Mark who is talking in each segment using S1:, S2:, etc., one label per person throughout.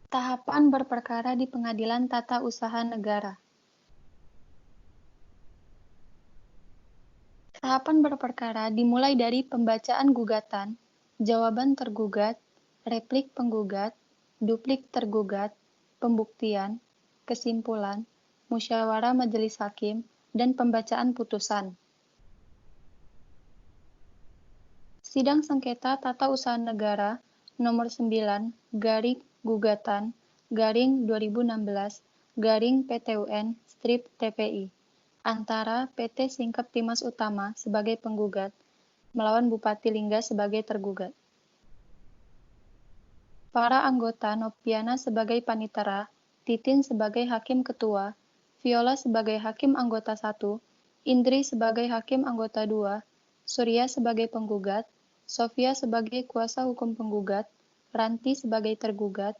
S1: Tahapan berperkara di Pengadilan Tata Usaha Negara. Tahapan berperkara dimulai dari pembacaan gugatan, jawaban tergugat, replik penggugat, duplik tergugat, pembuktian, kesimpulan, musyawarah majelis hakim, dan pembacaan putusan. Sidang Sengketa Tata Usaha Negara Nomor 9 Garing Gugatan Garing 2016 Garing PTUN Strip TPI antara PT Singkep Timas Utama sebagai penggugat melawan Bupati Lingga sebagai tergugat. Para anggota Nopiana sebagai panitera, Titin sebagai hakim ketua, Viola sebagai hakim anggota 1, Indri sebagai hakim anggota 2, Surya sebagai penggugat, Sofia sebagai kuasa hukum penggugat, Ranti sebagai tergugat,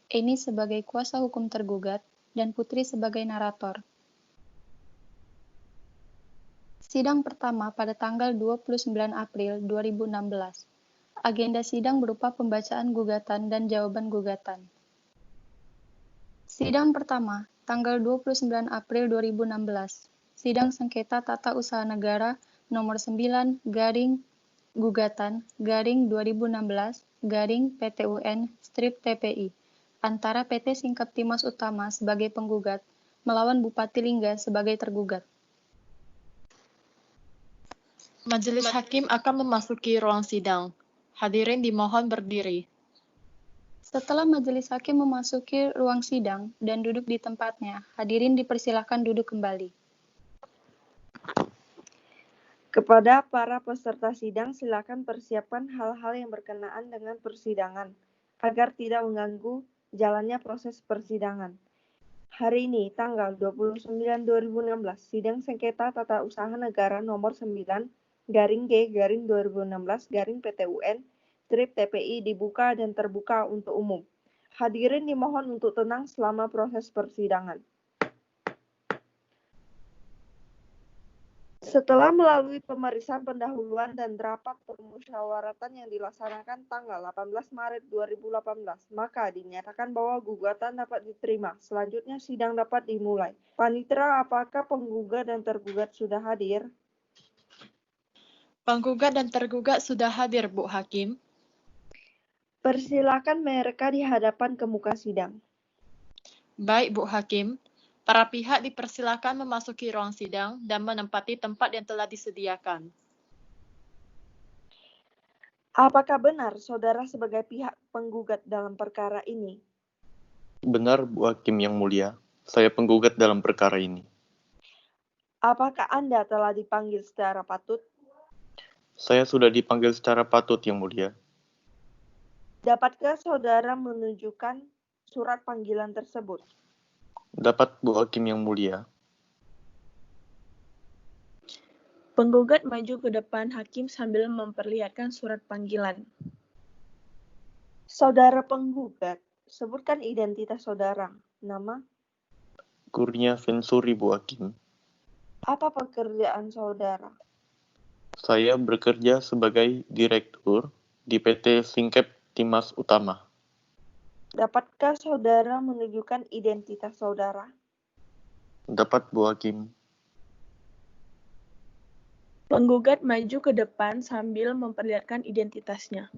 S1: Eni sebagai kuasa hukum tergugat, dan Putri sebagai narator. Sidang pertama pada tanggal 29 April 2016. Agenda sidang berupa pembacaan gugatan dan jawaban gugatan. Sidang pertama, tanggal 29 April 2016. Sidang Sengketa Tata Usaha Negara Nomor 9 Garing Gugatan Garing 2016 Garing PTUN Strip TPI antara PT Singkep Timas Utama sebagai penggugat melawan Bupati Lingga sebagai tergugat.
S2: Majelis Hakim akan memasuki ruang sidang. Hadirin dimohon berdiri.
S1: Setelah majelis hakim memasuki ruang sidang dan duduk di tempatnya, hadirin dipersilakan duduk kembali.
S3: Kepada para peserta sidang, silakan persiapkan hal-hal yang berkenaan dengan persidangan, agar tidak mengganggu jalannya proses persidangan. Hari ini, tanggal 29/2016, Sidang Sengketa Tata Usaha Negara Nomor 9, Garing G, Garing 2016, Garing PTUN, Strip TPI dibuka dan terbuka untuk umum. Hadirin dimohon untuk tenang selama proses persidangan. Setelah melalui pemeriksaan pendahuluan dan rapat permusyawaratan yang dilaksanakan tanggal 18 Maret 2018, maka dinyatakan bahwa gugatan dapat diterima. Selanjutnya sidang dapat dimulai. Panitera, apakah penggugat dan tergugat sudah hadir?
S2: Penggugat dan tergugat sudah hadir, Bu Hakim.
S3: Persilakan mereka di hadapan ke muka sidang.
S2: Baik, Bu Hakim. Para pihak dipersilakan memasuki ruang sidang dan menempati tempat yang telah disediakan.
S3: Apakah benar saudara sebagai pihak penggugat dalam perkara ini?
S4: Benar, Bu Hakim yang mulia. Saya penggugat dalam perkara ini.
S3: Apakah Anda telah dipanggil secara patut?
S4: Saya sudah dipanggil secara patut yang mulia.
S3: Dapatkah saudara menunjukkan surat panggilan tersebut?
S4: Dapat, Bu Hakim yang mulia.
S5: Penggugat maju ke depan hakim sambil memperlihatkan surat panggilan.
S3: Saudara penggugat, sebutkan identitas saudara. Nama,
S4: Kurnia Vensuri, Bu Hakim.
S3: apa pekerjaan saudara?
S4: Saya bekerja sebagai direktur di PT Singkep Timas Utama.
S3: Dapatkah saudara menunjukkan identitas saudara?
S4: Dapat, Bu Hakim.
S5: Penggugat maju ke depan sambil memperlihatkan identitasnya.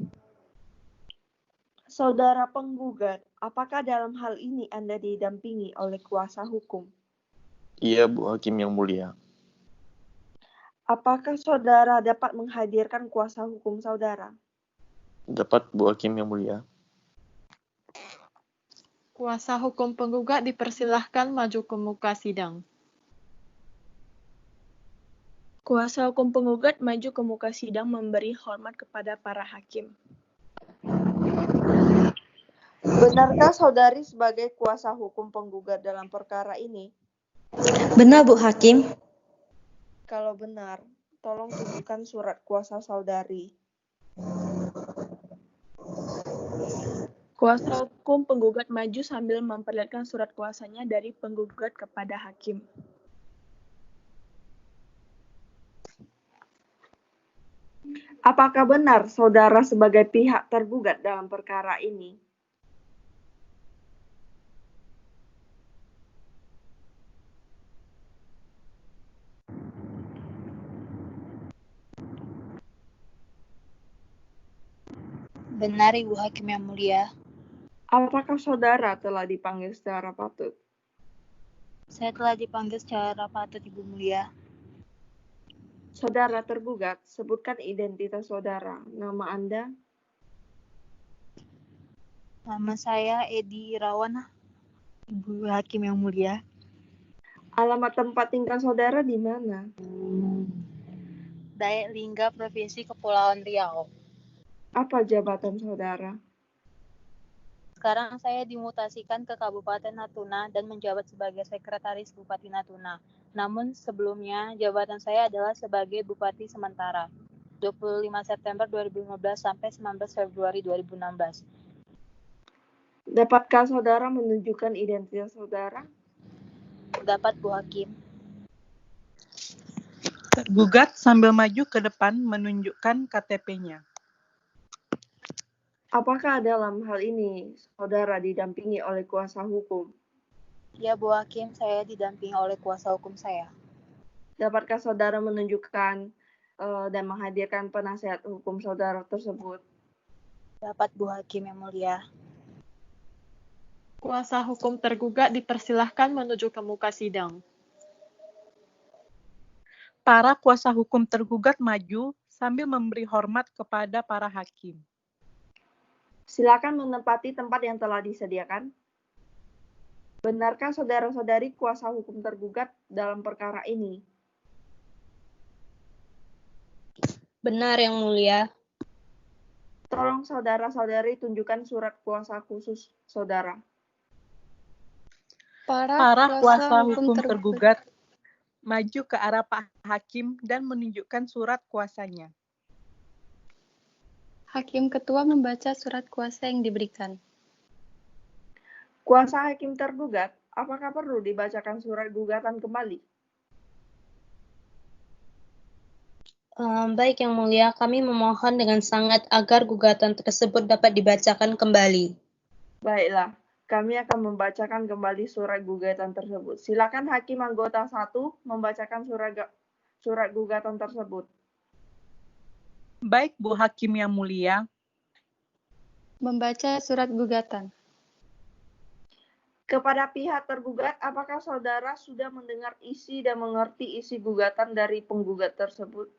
S3: Saudara penggugat, apakah dalam hal ini Anda didampingi oleh kuasa hukum?
S4: Iya, Bu Hakim yang mulia.
S3: Apakah saudara dapat menghadirkan kuasa hukum saudara?
S4: Dapat, Bu Hakim yang mulia.
S2: Kuasa hukum penggugat dipersilahkan maju ke muka sidang.
S5: Kuasa hukum penggugat maju ke muka sidang memberi hormat kepada para hakim.
S3: Benarkah saudari sebagai kuasa hukum penggugat dalam perkara ini?
S6: Benar, Bu Hakim.
S3: Kalau benar, tolong tunjukkan surat kuasa saudari.
S5: Kuasa hukum penggugat maju sambil memperlihatkan surat kuasanya dari penggugat kepada hakim.
S3: Apakah benar saudara sebagai pihak tergugat dalam perkara ini?
S7: Benar, Ibu Hakim yang mulia.
S3: Apakah saudara telah dipanggil secara patut?
S7: Saya telah dipanggil secara patut, Ibu mulia.
S3: Saudara tergugat, sebutkan identitas saudara. Nama Anda?
S7: Nama saya Edi Irawan, Ibu Hakim yang mulia.
S3: Alamat tempat tinggal saudara di mana?
S7: Dayak Lingga, Provinsi Kepulauan Riau.
S3: Apa jabatan saudara?
S7: Sekarang saya dimutasikan ke Kabupaten Natuna dan menjabat sebagai Sekretaris Bupati Natuna. Namun sebelumnya jabatan saya adalah sebagai Bupati sementara. 25 September 2015 sampai 19 Februari 2016.
S3: Dapatkah saudara menunjukkan identitas saudara?
S7: Dapat, Bu Hakim.
S8: Tergugat sambil maju ke depan menunjukkan KTP-nya.
S3: Apakah dalam hal ini saudara didampingi oleh kuasa hukum?
S7: Ya, Bu Hakim, saya didampingi oleh kuasa hukum saya.
S3: Dapatkah saudara menunjukkan dan menghadirkan penasihat hukum saudara tersebut?
S7: Dapat, Bu Hakim yang mulia.
S2: Kuasa hukum tergugat dipersilahkan menuju ke muka sidang.
S8: Para kuasa hukum tergugat maju sambil memberi hormat kepada para hakim.
S3: Silakan menempati tempat yang telah disediakan. Benarkah saudara-saudari kuasa hukum tergugat dalam perkara ini?
S6: Benar, Yang Mulia.
S3: Tolong saudara-saudari tunjukkan surat kuasa khusus saudara.
S8: Para kuasa hukum tergugat maju ke arah Pak Hakim dan menunjukkan surat kuasanya.
S1: Hakim Ketua membaca surat kuasa yang diberikan.
S3: Kuasa hakim tergugat, apakah perlu dibacakan surat gugatan kembali?
S6: Baik, Yang Mulia, kami memohon dengan sangat agar gugatan tersebut dapat dibacakan kembali.
S3: Baiklah, kami akan membacakan kembali surat gugatan tersebut. Silakan Hakim Anggota 1 membacakan surat gugatan tersebut.
S8: Baik, Bu Hakim yang mulia.
S1: Membaca surat gugatan.
S3: Kepada pihak tergugat, apakah saudara sudah mendengar isi dan mengerti isi gugatan dari penggugat tersebut?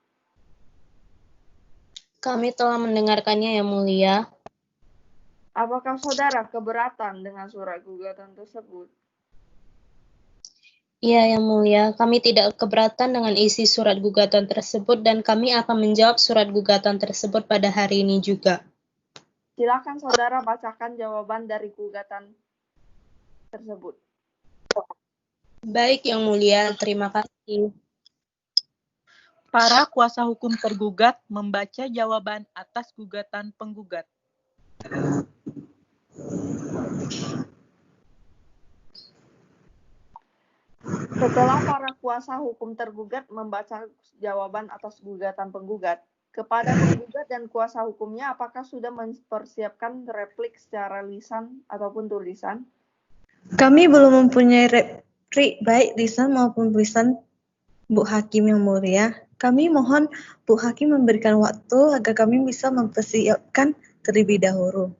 S6: Kami telah mendengarkannya, Yang Mulia.
S3: Apakah saudara keberatan dengan surat gugatan tersebut?
S6: Iya, Yang Mulia, kami tidak keberatan dengan isi surat gugatan tersebut dan kami akan menjawab surat gugatan tersebut pada hari ini juga.
S3: Silakan saudara bacakan jawaban dari gugatan tersebut.
S6: Baik, Yang Mulia, terima kasih.
S8: Para kuasa hukum tergugat membaca jawaban atas gugatan penggugat.
S3: Setelah para kuasa hukum tergugat membaca jawaban atas gugatan penggugat, kepada penggugat dan kuasa hukumnya apakah sudah mempersiapkan replik secara lisan ataupun tulisan?
S6: Kami belum mempunyai replik baik lisan maupun tulisan, Bu Hakim yang mulia. Kami mohon Bu Hakim memberikan waktu agar kami bisa mempersiapkan terlebih dahulu.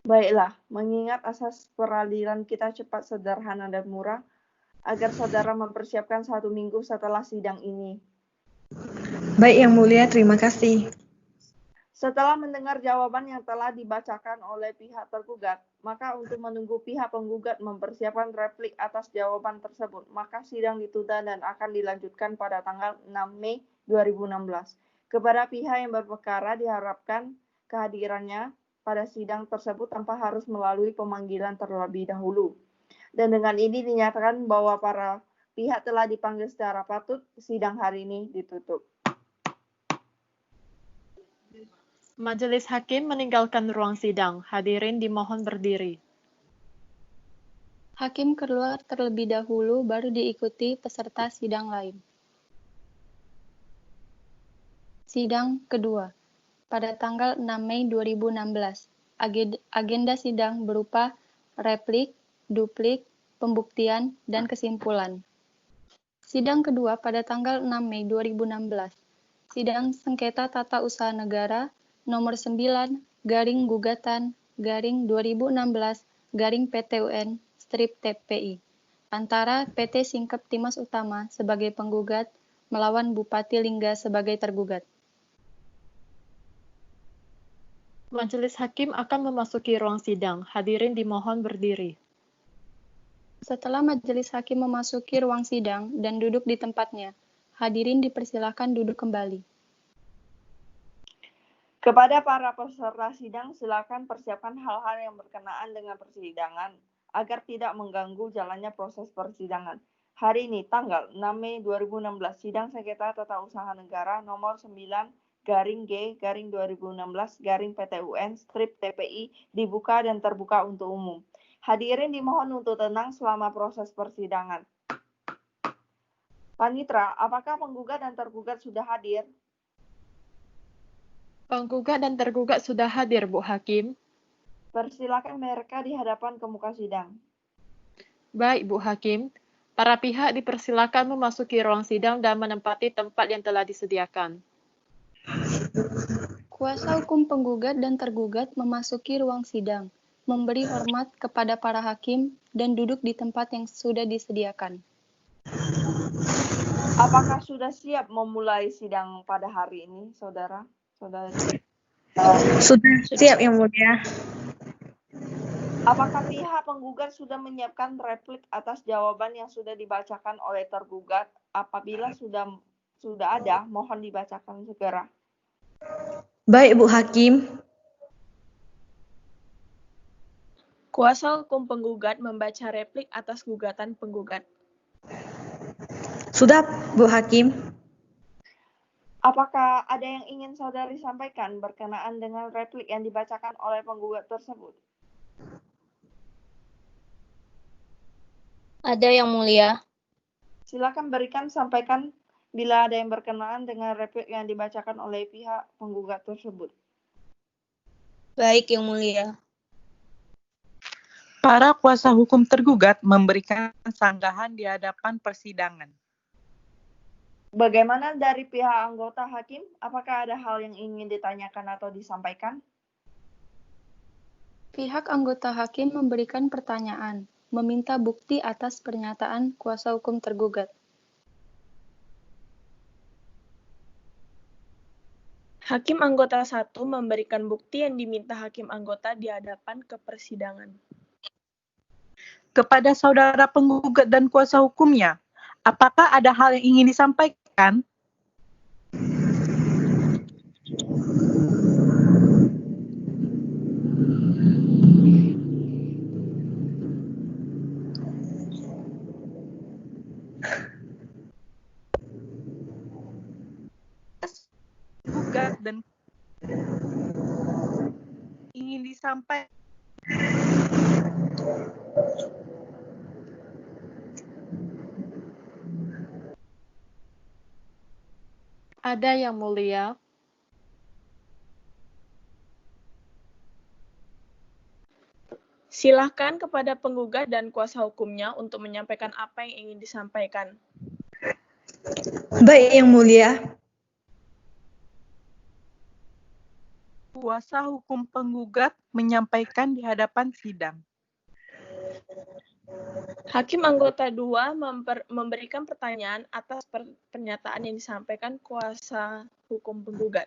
S3: Baiklah, mengingat asas peradilan kita cepat, sederhana, dan murah, agar saudara mempersiapkan 1 minggu setelah sidang ini.
S6: Baik, Yang Mulia, terima kasih.
S3: Setelah mendengar jawaban yang telah dibacakan oleh pihak tergugat, maka untuk menunggu pihak penggugat mempersiapkan replik atas jawaban tersebut, maka sidang ditunda dan akan dilanjutkan pada tanggal 6 Mei 2016. Kepada pihak yang berperkara diharapkan kehadirannya pada sidang tersebut tanpa harus melalui pemanggilan terlebih dahulu. Dan dengan ini dinyatakan bahwa para pihak telah dipanggil secara patut, sidang hari ini ditutup.
S2: Majelis Hakim meninggalkan ruang sidang. Hadirin dimohon berdiri.
S1: Hakim keluar terlebih dahulu, baru diikuti peserta sidang lain. Sidang kedua. Pada tanggal 6 Mei 2016, agenda sidang berupa replik, duplik, pembuktian, dan kesimpulan. Sidang kedua pada tanggal 6 Mei 2016. Sidang sengketa tata usaha negara nomor 9 /2016/PTUN/TPI antara PT Singkep Timas Utama sebagai penggugat melawan Bupati Lingga sebagai tergugat.
S2: Majelis Hakim akan memasuki ruang sidang. Hadirin dimohon berdiri.
S1: Setelah majelis hakim memasuki ruang sidang dan duduk di tempatnya, hadirin dipersilakan duduk kembali.
S3: Kepada para peserta sidang, silakan persiapkan hal-hal yang berkenaan dengan persidangan agar tidak mengganggu jalannya proses persidangan. Hari ini, tanggal 6 Mei 2016, sidang sengketa tata usaha negara nomor 9/G/2016/PTUN/TPI dibuka dan terbuka untuk umum. Hadirin dimohon untuk tenang selama proses persidangan. Panitra, apakah penggugat dan tergugat sudah hadir?
S2: Penggugat dan tergugat sudah hadir, Bu Hakim.
S3: Persilakan mereka di hadapan ke muka sidang.
S2: Baik, Bu Hakim. Para pihak dipersilakan memasuki ruang sidang dan menempati tempat yang telah disediakan.
S1: Kuasa hukum penggugat dan tergugat memasuki ruang sidang, memberi hormat kepada para hakim, dan duduk di tempat yang sudah disediakan.
S3: Apakah sudah siap memulai sidang pada hari ini, saudara-saudari?
S6: Sudah siap, Yang Mulia.
S3: Apakah pihak penggugat sudah menyiapkan replik atas jawaban yang sudah dibacakan oleh tergugat? Apabila sudah ada, mohon dibacakan segera.
S6: Baik, Bu Hakim.
S5: Kuasa hukum penggugat membaca replik atas gugatan penggugat.
S6: Sudah, Bu Hakim.
S3: Apakah ada yang ingin saudari sampaikan berkenaan dengan replik yang dibacakan oleh penggugat tersebut?
S7: Ada, Yang Mulia.
S3: Silakan sampaikan bila ada yang berkenaan dengan replik yang dibacakan oleh pihak penggugat tersebut.
S7: Baik, Yang Mulia.
S8: Para kuasa hukum tergugat memberikan sanggahan di hadapan persidangan.
S3: Bagaimana dari pihak anggota hakim? Apakah ada hal yang ingin ditanyakan atau disampaikan?
S1: Pihak anggota hakim memberikan pertanyaan, meminta bukti atas pernyataan kuasa hukum tergugat.
S5: Hakim anggota 1 memberikan bukti yang diminta hakim anggota di hadapan ke persidangan.
S8: Kepada saudara penggugat dan kuasa hukumnya, apakah ada hal yang ingin disampaikan? Gugat dan ingin disampaikan.
S2: Ada, Yang Mulia.
S5: Silakan kepada penggugat dan kuasa hukumnya untuk menyampaikan apa yang ingin disampaikan.
S6: Baik, Yang Mulia.
S8: Kuasa hukum penggugat menyampaikan di hadapan sidang.
S5: Hakim anggota 2 memberikan pertanyaan atas pernyataan yang disampaikan kuasa hukum penggugat.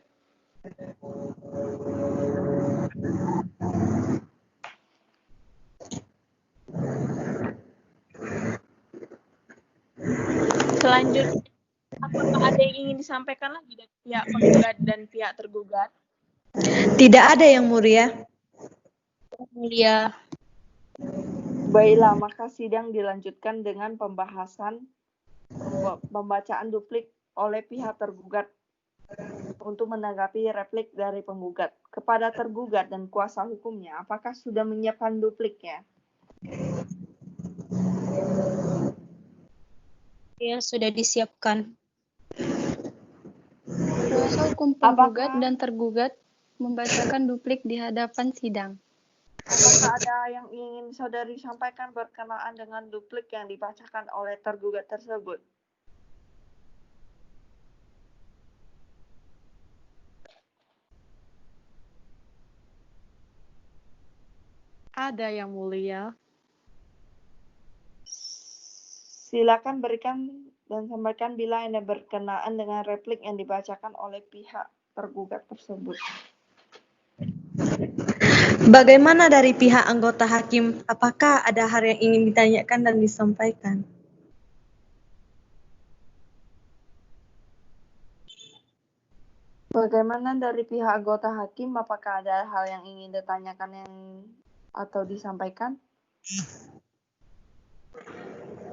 S5: Selanjutnya, apakah ada yang ingin disampaikan lagi dari pihak penggugat dan pihak tergugat?
S6: Tidak ada, Yang Mulia.
S7: Mulia.
S3: Baiklah, maka sidang dilanjutkan dengan pembacaan duplik oleh pihak tergugat untuk menanggapi replik dari penggugat. Kepada tergugat dan kuasa hukumnya, apakah sudah menyiapkan dupliknya?
S7: Ya, sudah disiapkan.
S1: Kuasa hukum penggugat dan tergugat membacakan duplik di hadapan sidang.
S3: Apakah ada yang ingin saudari sampaikan berkenaan dengan duplik yang dibacakan oleh tergugat tersebut?
S2: Ada yang mulia.
S3: Silakan berikan dan sampaikan bila Anda berkenaan dengan replik yang dibacakan oleh pihak tergugat tersebut.
S6: Bagaimana dari pihak anggota hakim? Apakah ada hal yang ingin ditanyakan dan disampaikan?
S3: Bagaimana dari pihak anggota hakim? Apakah ada hal yang ingin ditanyakan atau disampaikan?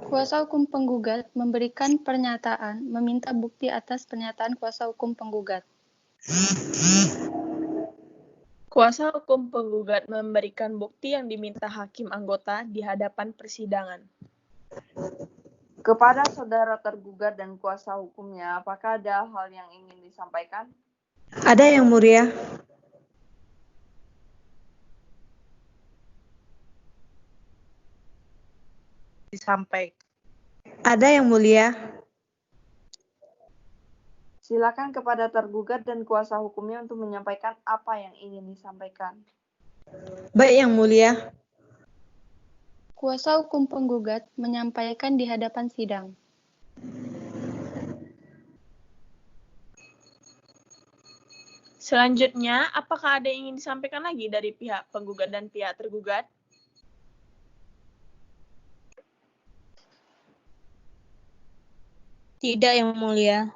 S1: Kuasa hukum penggugat memberikan pernyataan meminta bukti atas pernyataan kuasa hukum penggugat.
S5: Kuasa hukum penggugat memberikan bukti yang diminta hakim anggota di hadapan persidangan.
S3: Kepada saudara tergugat dan kuasa hukumnya, apakah ada hal yang ingin disampaikan?
S6: Ada yang mulia.
S8: Disampaikan.
S6: Ada yang mulia.
S3: Silakan kepada tergugat dan kuasa hukumnya untuk menyampaikan apa yang ingin disampaikan.
S6: Baik yang mulia.
S1: Kuasa hukum penggugat menyampaikan di hadapan sidang.
S5: Selanjutnya, apakah ada yang ingin disampaikan lagi dari pihak penggugat dan pihak tergugat?
S7: Tidak yang mulia.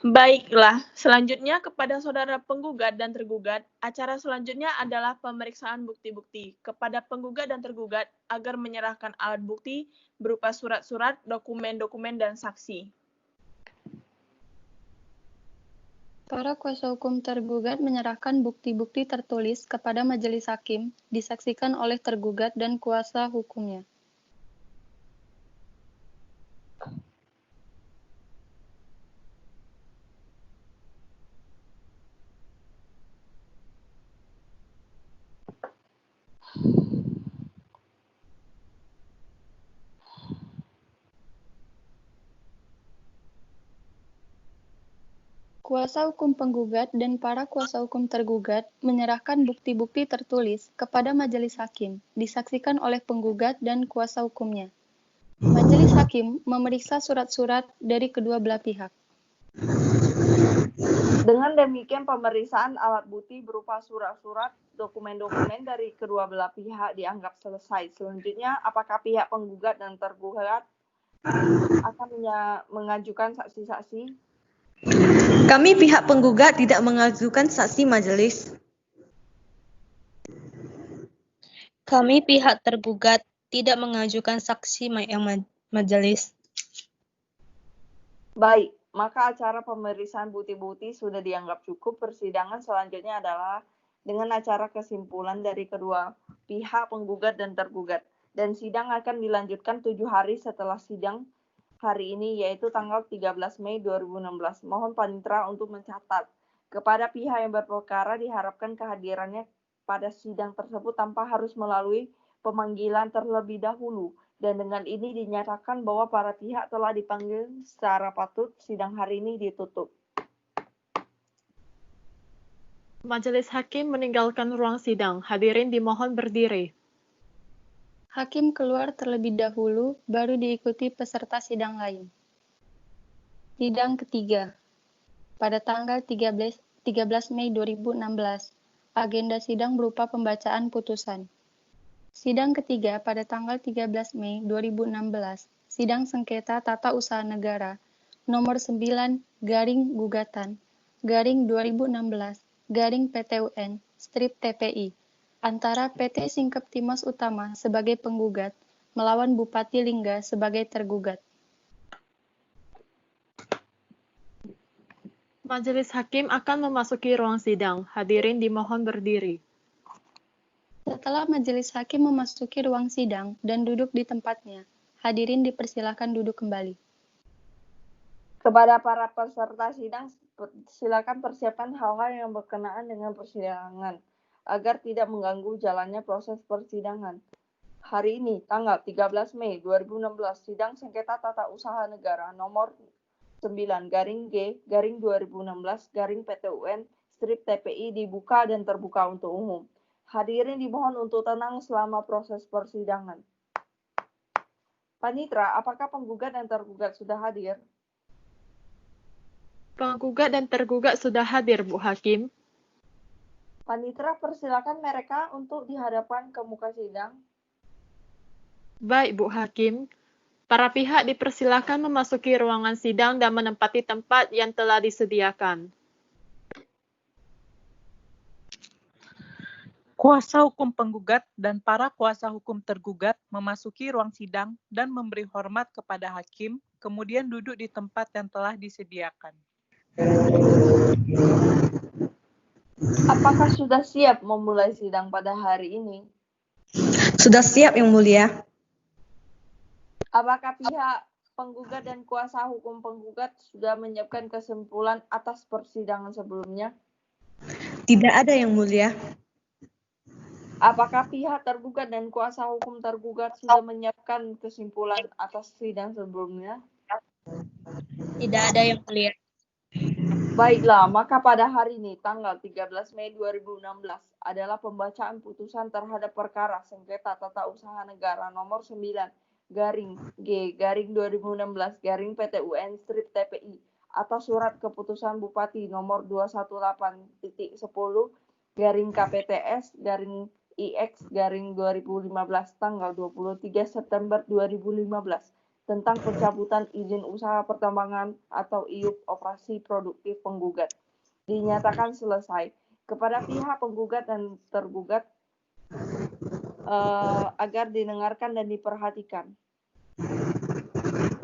S5: Baiklah, selanjutnya kepada saudara penggugat dan tergugat, acara selanjutnya adalah pemeriksaan bukti-bukti kepada penggugat dan tergugat agar menyerahkan alat bukti berupa surat-surat, dokumen-dokumen, dan saksi.
S1: Para kuasa hukum tergugat menyerahkan bukti-bukti tertulis kepada majelis hakim, disaksikan oleh tergugat dan kuasa hukumnya. Kuasa hukum penggugat dan para kuasa hukum tergugat menyerahkan bukti-bukti tertulis kepada majelis hakim, disaksikan oleh penggugat dan kuasa hukumnya. Majelis hakim memeriksa surat-surat dari kedua belah pihak.
S3: Dengan demikian, pemeriksaan alat bukti berupa surat-surat, dokumen-dokumen dari kedua belah pihak dianggap selesai. Selanjutnya, apakah pihak penggugat dan tergugat akan mengajukan saksi-saksi?
S6: Kami pihak penggugat tidak mengajukan saksi majelis.
S7: Kami pihak tergugat tidak mengajukan saksi yang majelis.
S3: Baik, maka acara pemeriksaan bukti-bukti sudah dianggap cukup. Persidangan selanjutnya adalah dengan acara kesimpulan dari kedua pihak penggugat dan tergugat. Dan sidang akan dilanjutkan 7 hari setelah sidang hari ini, yaitu tanggal 13 Mei 2016. Mohon panitera untuk mencatat. Kepada pihak yang berperkara diharapkan kehadirannya pada sidang tersebut tanpa harus melalui pemanggilan terlebih dahulu. Dan dengan ini dinyatakan bahwa para pihak telah dipanggil secara patut. Sidang hari ini ditutup.
S2: Majelis hakim meninggalkan ruang sidang. Hadirin dimohon berdiri.
S1: Hakim keluar terlebih dahulu, baru diikuti peserta sidang lain. Sidang ketiga. Pada tanggal 13 Mei 2016, agenda sidang berupa pembacaan putusan. Sidang ketiga pada tanggal 13 Mei 2016, sidang sengketa tata usaha negara nomor 9/gugatan/2016/PTUN strip TPI antara PT Singkep Timas Utama sebagai penggugat melawan Bupati Lingga sebagai tergugat.
S2: Majelis hakim akan memasuki ruang sidang. Hadirin dimohon berdiri.
S1: Setelah majelis hakim memasuki ruang sidang dan duduk di tempatnya, hadirin dipersilakan duduk kembali.
S3: Kepada para peserta sidang, silakan persiapkan hal-hal yang berkenaan dengan persidangan agar tidak mengganggu jalannya proses persidangan. Hari ini, tanggal 13 Mei 2016, sidang sengketa tata usaha negara nomor 9/G/2016/PTUN TPI dibuka dan terbuka untuk umum. Hadirin dimohon untuk tenang selama proses persidangan. Panitra, apakah penggugat dan tergugat sudah hadir?
S2: Penggugat dan tergugat sudah hadir, Bu Hakim.
S3: Panitra, persilakan mereka untuk dihadapkan ke muka sidang.
S2: Baik, Bu Hakim. Para pihak dipersilakan memasuki ruangan sidang dan menempati tempat yang telah disediakan.
S8: Kuasa hukum penggugat dan para kuasa hukum tergugat memasuki ruang sidang dan memberi hormat kepada hakim, kemudian duduk di tempat yang telah disediakan.
S3: Apakah sudah siap memulai sidang pada hari ini?
S6: Sudah siap, Yang Mulia.
S3: Apakah pihak penggugat dan kuasa hukum penggugat sudah menyiapkan kesimpulan atas persidangan sebelumnya?
S6: Tidak ada, Yang Mulia.
S3: Apakah pihak tergugat dan kuasa hukum tergugat sudah menyiapkan kesimpulan atas sidang sebelumnya?
S7: Tidak ada, Yang Mulia.
S3: Baiklah, maka pada hari ini, tanggal 13 Mei 2016, adalah pembacaan putusan terhadap perkara sengketa tata usaha negara nomor 9-G-2016-PTUN-TPI atas surat keputusan Bupati nomor 218.10-KPTS-IX-2015 tanggal 23 September 2015 tentang pencabutan izin usaha pertambangan atau IUP operasi produktif penggugat dinyatakan selesai. Kepada pihak penggugat dan tergugat agar didengarkan dan diperhatikan.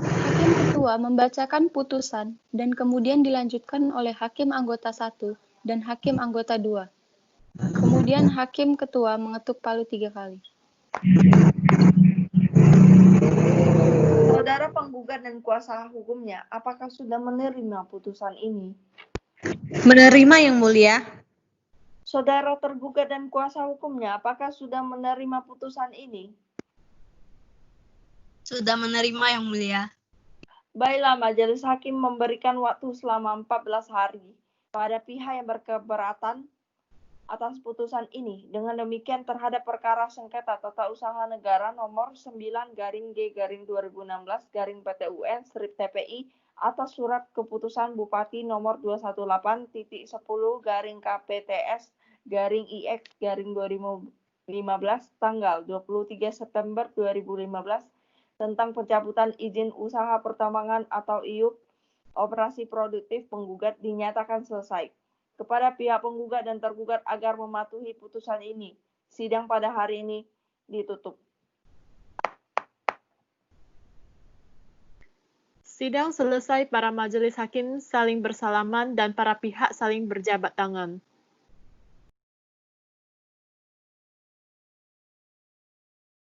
S1: Hakim Ketua membacakan putusan dan kemudian dilanjutkan oleh Hakim Anggota 1 dan Hakim Anggota 2. Kemudian Hakim Ketua mengetuk palu 3 kali.
S3: Saudara penggugat dan kuasa hukumnya, apakah sudah menerima putusan ini?
S6: Menerima, Yang Mulia.
S3: Saudara tergugat dan kuasa hukumnya, apakah sudah menerima putusan ini?
S9: Sudah menerima, Yang Mulia.
S3: Baiklah, Majelis Hakim memberikan waktu selama 14 hari pada pihak yang berkeberatan atas putusan ini. Dengan demikian terhadap perkara sengketa tata usaha negara nomor 9-G-2016-PTUN-TPI atas surat keputusan Bupati nomor 218.10-KPTS-IX-2015 tanggal 23 September 2015 tentang pencabutan izin usaha pertambangan atau IUP operasi produktif penggugat dinyatakan selesai. Kepada pihak penggugat dan tergugat agar mematuhi putusan ini. Sidang pada hari ini ditutup.
S2: Sidang selesai, para majelis hakim saling bersalaman dan para pihak saling berjabat tangan.